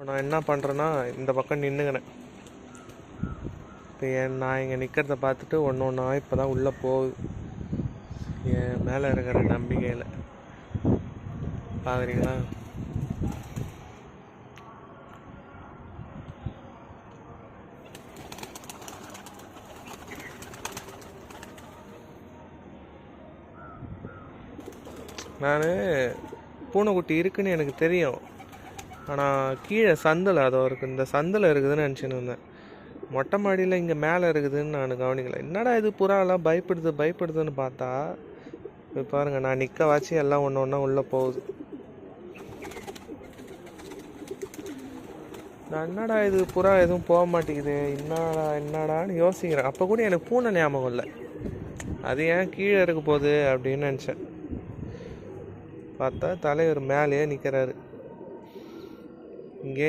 நான் என்ன பண்ணுறேன்னா இந்த பக்கம் நின்றுக்கினேன். இப்போ நான் இங்கே நிற்கிறத பார்த்துட்டு ஒன்று ஒன்றா இப்போ தான் உள்ளே போகுது. என் மேலே இருக்கிற நம்பிக்கையில் பார்க்குறீங்களா? நான் பூனைக்குட்டி இருக்குன்னு எனக்கு தெரியும், ஆனால் கீழே சந்தில் அதோ இருக்குது, இந்த சந்தில் இருக்குதுன்னு நினச்சின்னு இருந்தேன். மொட்டை மாடியில் இங்கே மேலே இருக்குதுன்னு நான் கவனிக்கலை. என்னடா இது புறாலாம் பயப்படுதுன்னு பார்த்தா இப்போ பாருங்கள், நான் நிற்க வாச்சு எல்லாம் ஒன்று ஒன்றா உள்ளே போகுது. நான் என்னடா இது புறா எதுவும் போக மாட்டேங்குது, என்னடான்னு யோசிக்கிறேன். அப்போ கூட எனக்கு பூனை ஞாபகம் இல்லை, அது ஏன் கீழே இருக்க போகுது அப்படின்னு நினச்சேன். பார்த்தா தலைவர் மேலேயே நிற்கிறாரு. இங்கே